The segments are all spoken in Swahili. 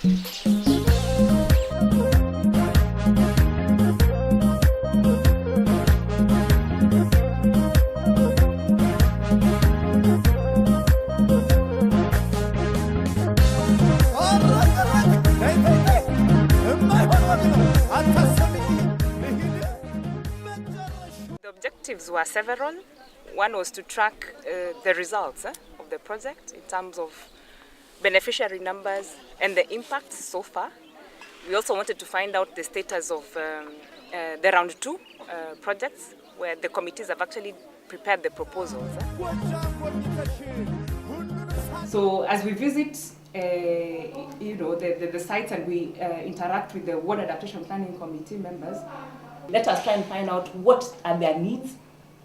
The objectives were several. One was to track the results of the project in terms of beneficiary numbers and the impact so far. We also wanted to find out the status of the round 2 projects, where the committees have actually prepared the proposals. So as we visit the sites and we interact with the Water Adaptation Planning Committee members, let us try and find out what are their needs.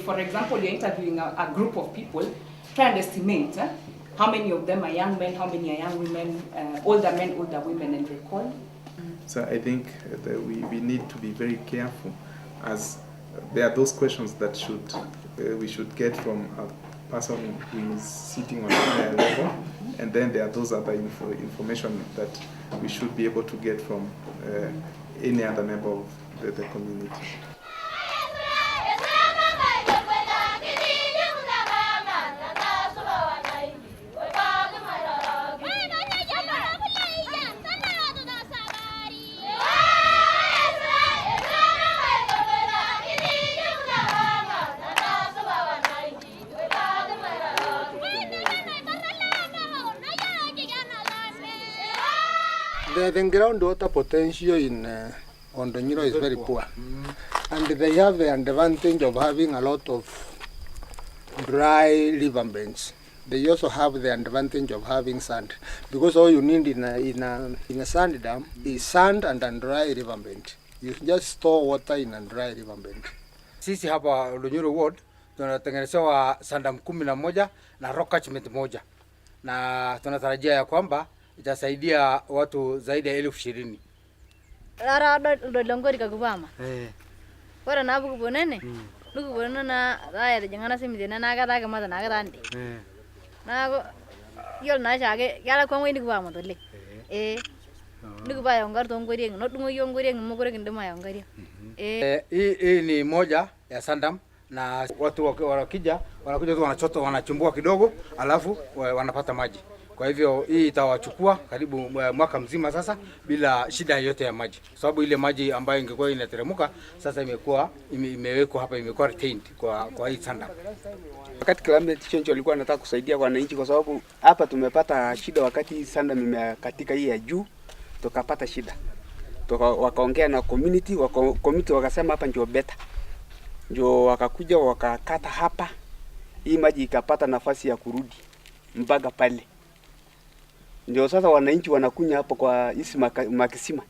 For example, you're interviewing a group of people, try and estimate how many of them are young men, how many are young women, older men, older women, and recall. So I think that we need to be very careful, as there are those questions that we should get from a person who is sitting on a higher level, and then there are those other information that we should be able to get from any other member of the community. The groundwater potential in Ondonyiro is very poor, and they have the advantage of having a lot of dry riverbeds. They also have the advantage of having sand, because all you need in a sand dam is sand and a dry riverbed. You just store water in a dry riverbed. Sisi hapa Ondonyiro ward tunatengenezewa sandam 11 na rock catchment 1, na tunatarajia ya kwamba itasaidia watu zaidi ya 20,000. Rara do longori kakubama. Wara na buku bonene. Nuku bonena raya jangana simidena na kata kama na kata ande. Na yol na chage yala kwa ngini kubama tole. Nuku ba yongar to ngori no dungo yongori ngomore kindema yongari. Hii ni moja ya sandam, na watu wanakuja tu wanachota, wanachimbua kidogo alafu wanapata maji. Kwa hivyo hii itawachukua karibu mwaka mzima sasa bila shida yote ya maji. Sababu ile maji ambayo ingekuwa inateremka sasa imewekwa hapa, imekuwa retained kwa hii sanda. Wakati climate change walikuwa wanataka kusaidia wananchi, kwa sababu hapa tumepata shida wakati hii sanda katika hii ya juu tukapata shida. Wakaongea na community, wakasema hapa ndio better. Ndio wakakuja wakakata hapa, hii maji ikapata nafasi ya kurudi mpaka pale. Ndio sasa wananchi wanakunya hapo kwa hisi makisima.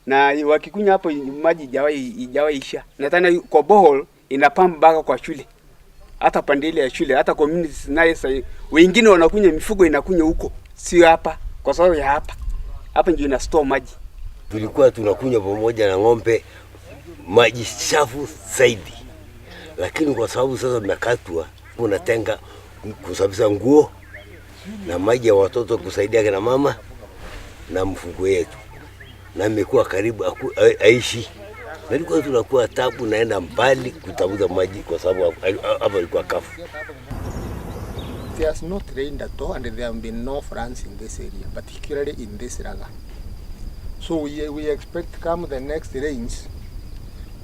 Na wakikunya hapo maji ijawahi isha. Na tena kwa borehole inapamba mpaka kwa shule. Hata pandele ya shule, hata communities naye sasa wengine wanakunya, mifugo inakunya huko. Sio hapa kwa sababu ya hapa. Hapa ndio ina store maji. Tulikuwa tunakunya pamoja na ng'ombe maji safi zaidi. Lakini kwa sababu sasa tumekatwa, tunatenga kusafisha nguo na maji ya watoto kusaidia kina mama na mfugo yetu, na imekuwa karibu aishi. Nilikuwa tunakuwa tabu naenda mbali kutafuta maji kwa sababu hapa ilikuwa kafu. There's no rain at all, and there have been no floods in this area, particularly in this raga. So we expect come the next rains,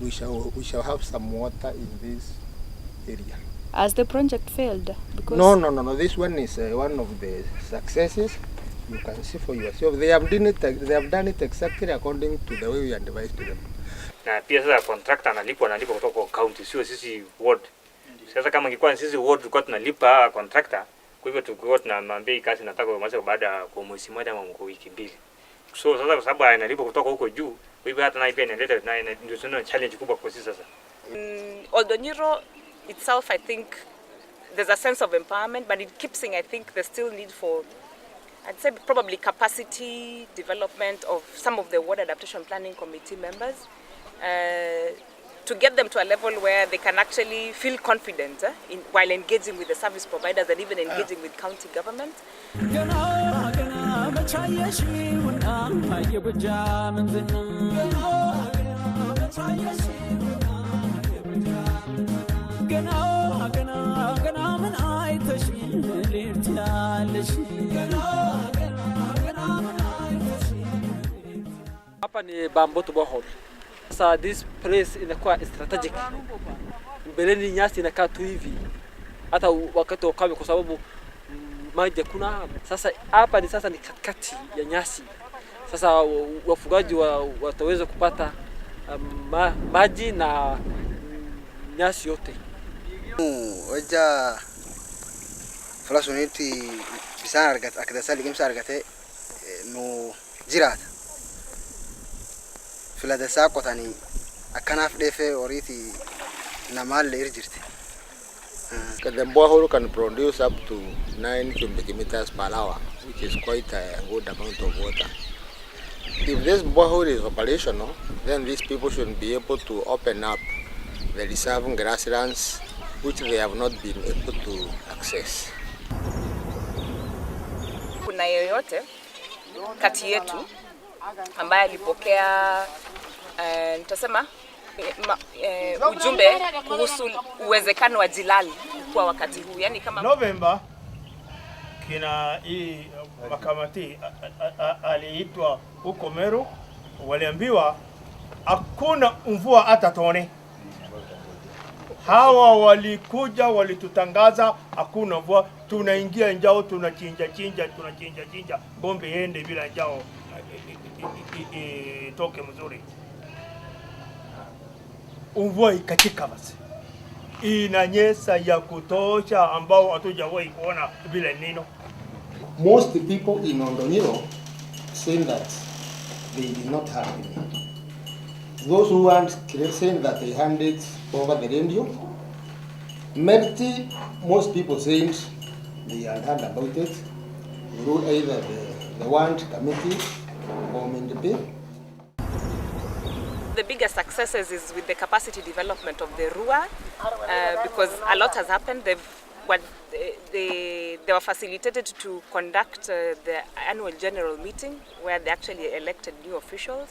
we shall have some water in this area. Has the project failed? Because No. This one is one of the successes. You can see for yourself. They have done it exactly according to the way we advised to them. Na pia sasa contractor analipwa kutoka county, sio sisi ward. Sasa kama ingekuwa sisi ward tulikuwa tunalipa contractor, kwa hivyo tulikuwa tunamwambia kazi nataka kumaliza baada ya mwezi mmoja ama wiki mbili. So sasa kwa sababu analipwa kutoka huko juu, kwa hivyo hata na pia inaendelea na ndio tuna challenge kubwa kwa sisi sasa. Ondonyiro itself, I think there's a sense of empowerment, but it keeps saying I think there's still need for, I'd say probably capacity development of some of the Water Adaptation Planning Committee members, to get them to a level where they can actually feel confident while engaging with the service providers and even engaging with county government. Hapa ni Bamboto Borehole. Sasa this place inakuwa strategic. Mbeleni nyasi inakaa tu hivi. Hata wakati wa ukame kwa sababu maji hakuna. Sasa hapa ni katikati ya nyasi. Sasa wafugaji wataweza kupata maji na nyasi yote. Wajah falasoniti bisa argat akdasali kimsa argate no jirat filadasa qotani akanaf defe oriti namal irjirti. The borehole can produce up to 9 cubic meters per hour, which is quite a good amount of water. If this borehole is operational, then these people should be able to open up the reserve grasslands which they have not been able to access. Kuna yoyote kati yetu ambaye alipokea nitasema ujumbe kuhusu uwezekano wa jilali kwa wakati huu, yani kama November kina hii makamati aliitwa huko Meru, waliambiwa hakuna mvua hata tone. Hawa walikuja walitutangaza hakuna mvua, tunaingia njao, tunachinja ngombe yende bila njao toke mzuri. Mvua ikatika basi, inanyesha ya kutosha ambao hatujawahi kuona bila nino. Most people in Ondonyiro saying that they did not have any. Those who aren't saying that they handed over the radio. Merti, most people saying they had heard about it through either the warrant committee or Mindipi. The biggest successes is with the capacity development of the RUA, because a lot has happened. They were facilitated to conduct the annual general meeting where they actually elected new officials.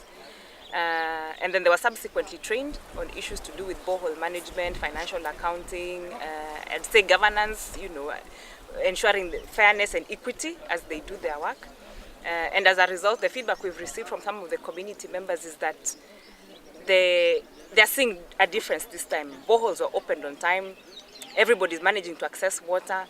And then they were subsequently trained on issues to do with borehole management, financial accounting, and state governance, ensuring the fairness and equity as they do their work. And as a result, the feedback we've received from some of the community members is that they're seeing a difference this time. Boreholes are opened on time. Everybody's managing to access water.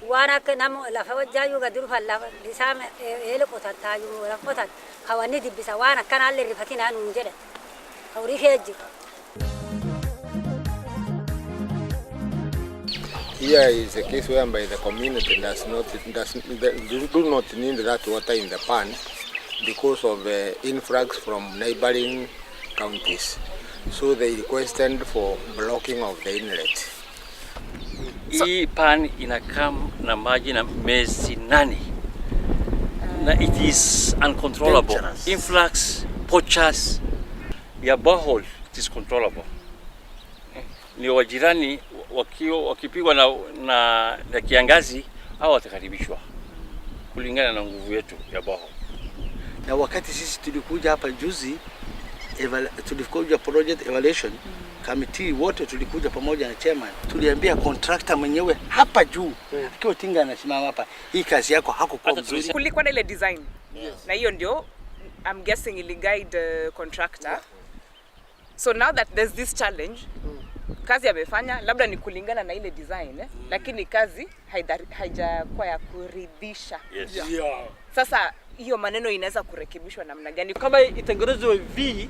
وانا كنام لفوجا يقدروا فلا لسام يلقوا تايو لقطا خواني دي بس وانا كان على رفتنا نجد اوري هيجي. Here is a case whereby the community do not need that water in the pan because of influx from neighboring counties. So they requested for blocking of the inlet. Hii pan inakaa na maji na miezi 8 na it is uncontrollable. Dangerous. Influx, poachers ya borehole, it is controllable. Ni wajirani wakipigwa na kiangazi au watakaribishwa kulingana na nguvu yetu ya borehole. Na wakati sisi tulikuja hapa juzi tulikuja project evaluation committee wote tulikuja pamoja na chairman, tuliambia contractor mwenyewe hapa juu akiwa tinga anasimama hapa, hii kazi yako hakukuwa nzuri. Kulikuwa na ile design. Yes. Na hiyo ndio I'm guessing ili guide contractor. Yeah. So now that there's this challenge, kazi amefanya labda ni kulingana na ile design lakini kazi haijakuwa ya kuridhisha. Yes. Yeah. Sasa hiyo maneno inaweza kurekebishwa namna gani? Kama itengenezwe V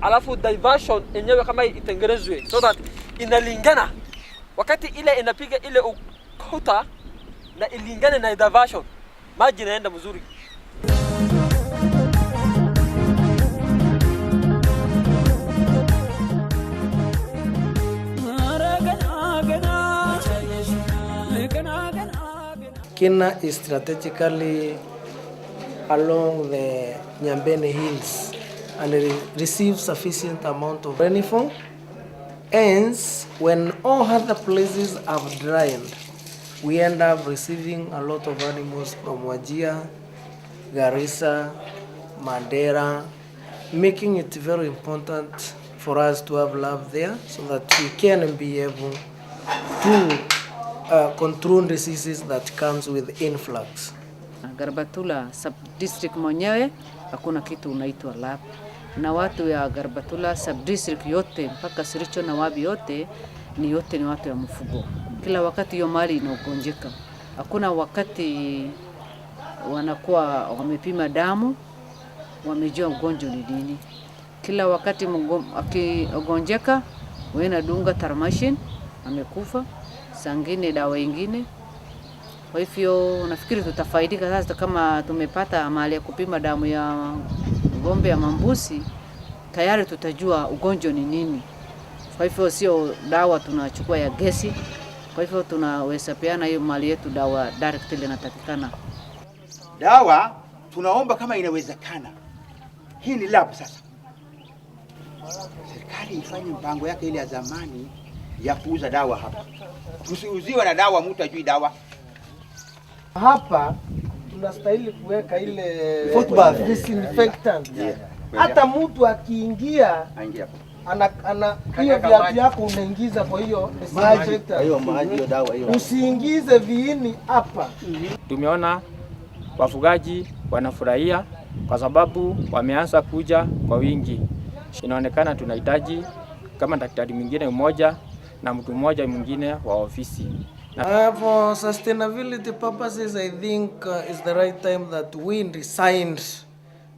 alafu diversion yenyewe kama itengenezwe so that inalingana wakati ile inapiga ile ukuta na ilingane na diversion, maji inaenda mzuri. Kina is strategically along the Nyambene Hills and receives sufficient amount of rainfall Hence, when all other places have dried, we end up receiving a lot of animals from Wajir, Garissa, Mandera, making it very important for us to have lab there so that we can be able to control diseases that comes with influx. Garbatula sub-district mwenyewe hakuna kitu unaitwa lab, na watu ya Garbatula sub-district yote mpaka Siricho na Wabi yote ni watu ya mfugo. Kila wakati hiyo mali inagonjeka. Hakuna wakati wanakuwa wamepima damu wamejua ugonjwa ni nini. Kila wakati akigonjeka wewe dunga tarmashin amekufa, sangine dawa ingine. Kwa hivyo nafikiri tutafaidika sasa kama tumepata mali ya kupima damu ya ng'ombe ya mambusi, tayari tutajua ugonjwa ni nini. Kwa hivyo sio dawa tunachukua ya gesi. Kwa hivyo tunaweza peana hiyo mali yetu dawa direct ile inatakikana. Dawa tunaomba kama inawezekana. Hii ni lab sasa. Serikali ifanye mpango yake ile ya zamani ya kuuza dawa hapa. Tusiuziwe na dawa mtu ajui dawa. Hapa tunastahili kuweka ile footbath disinfectant. Hata mtu akiingia ana hiyo viatu yako unaingiza kwa hiyo disinfectant. Hiyo maji hiyo dawa hiyo. Usiingize viini hapa. Tumeona wafugaji wanafurahia kwa sababu wameanza kuja kwa wingi. Inaonekana tunahitaji kama daktari mwingine mmoja na mtu mmoja mwingine wa ofisi. For sustainability purposes, I think it's the right time that we designed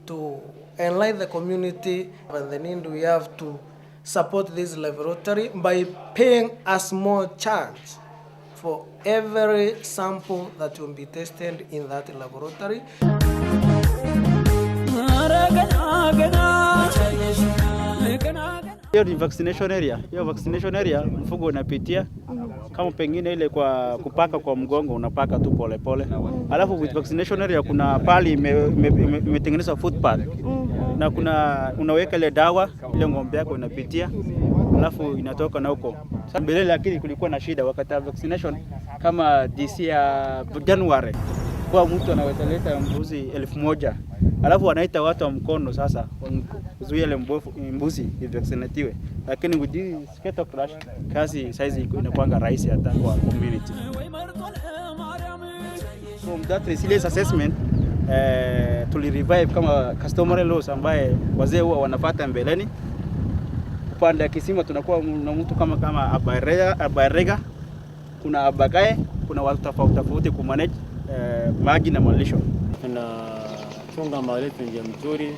to enlighten the community, and then we have to support this laboratory by paying a small charge for every sample that will be tested in that laboratory. Hiyo ni vaccination area. Hiyo vaccination area mfugo unapitia kama pengine ile kwa kupaka kwa mgongo unapaka tu pole pole. Alafu with vaccination area kuna pali imetengenezwa footpath. Na kuna unaweka ile dawa ile ng'ombe yako inapitia. Alafu inatoka na huko. Mbele lakini kulikuwa na shida wakati wa vaccination kama DC ya January. Kwa mtu anaweza leta mbuzi 1000. Alafu wanaita watu wa mkono sasa kuzuia ile mbuzi ivaccinatiwe. Lakini with sketo crash kazi size inakuanga rahisi hata kwa community. From that resilience assessment tuli revive kama customary laws ambaye wazee huwa wanafuata mbeleni. Upande ya kisima tunakuwa na mtu kama abarega, kuna abagae, kuna watu tofauti ku manage maji na malisho. Chunga mahali nje mzuri,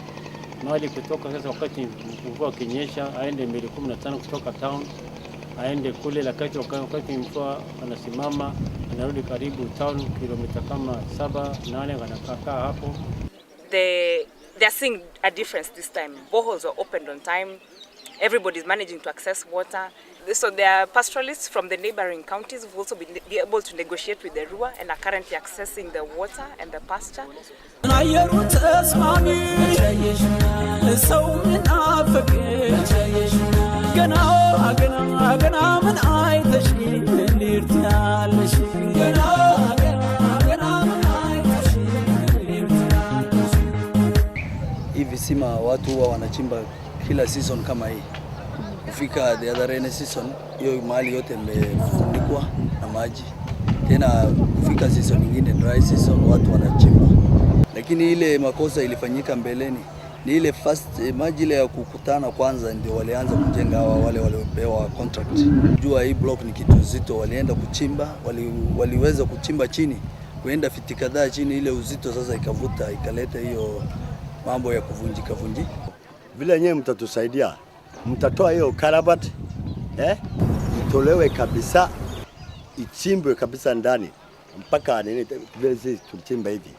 mahali kutoka sasa wakati mvua kinyesha aende mbele 15 kutoka town aende kule, wakati mvua anasimama anarudi karibu town kilomita kama 7-8 anakaa hapo. They are seeing a difference this time. Boreholes are opened on time. Everybody is managing to access water. So there are pastoralists from the neighboring counties who also be able to negotiate with the Rua and are currently accessing the water and the pasture. Hivi sima watu huwa wanachimba kila season kama hii. Kufika the other rainy season, hiyo mahali yote imefunikwa na maji. Tena kufika season nyingine dry season watu wanachimba. Lakini ile makosa ilifanyika mbeleni ni ile first maji ile ya kukutana kwanza ndio walianza kujenga wale waliopewa contract. Jua hii block ni kitu zito, walienda kuchimba, waliweza kuchimba chini, kuenda fiti kadhaa chini, ile uzito sasa ikavuta ikaleta hiyo mambo ya kuvunjika. Vile nyewe mtatusaidia, mtatoa hiyo karabati itolewe kabisa, ichimbwe kabisa ndani mpaka nini vile sisi tuchimba hivi.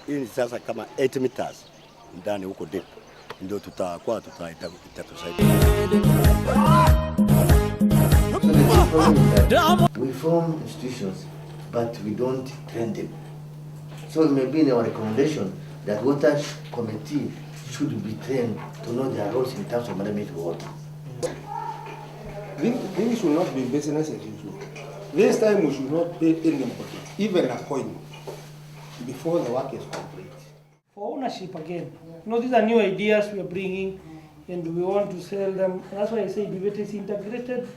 Hii sasa kama 8 meters ndani huko deep ndio tutakuwa itatusaidia. We form institutions but we don't train them. So it may be in our recommendation that water committee should be trained to know their roles in terms of management of water. Things should not be business as usual. This time we should not pay anybody, even a coin, before the work is complete. For ownership again, these are new ideas we are bringing and we want to sell them. That's why I say if it is integrated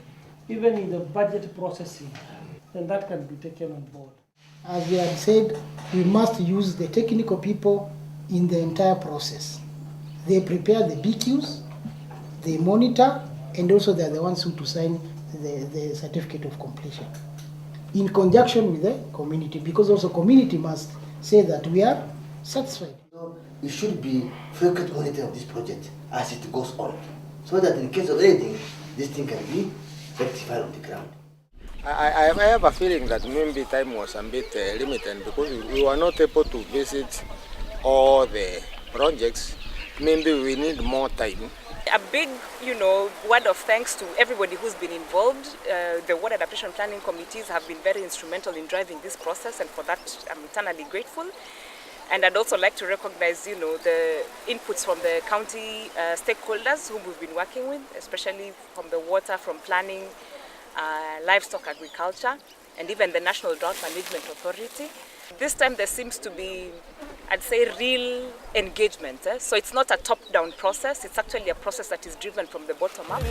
even in the budget processing, then that can be taken on board. As we have said, we must use the technical people in the entire process. They prepare the BQs, they monitor, and also they are the ones who to sign the certificate of completion in conjunction with the community, because also community must say that we are satisfied. So it should be frequent monitoring of this project as it goes on, so that in case of anything, this thing can be rectified on the ground. I have a feeling that maybe time was a bit limited because we were not able to visit all the projects. Maybe we need more time. A big, word of thanks to everybody who's been involved. The Water Adaptation Planning Committees have been very instrumental in driving this process, and for that I'm eternally grateful. And I'd also like to recognize, the inputs from the county stakeholders whom we've been working with, especially from the water, from planning, livestock agriculture, and even the National Drought Management Authority. This time there seems to be, I'd say, real engagement. So it's not a top-down process, it's actually a process that is driven from the bottom up.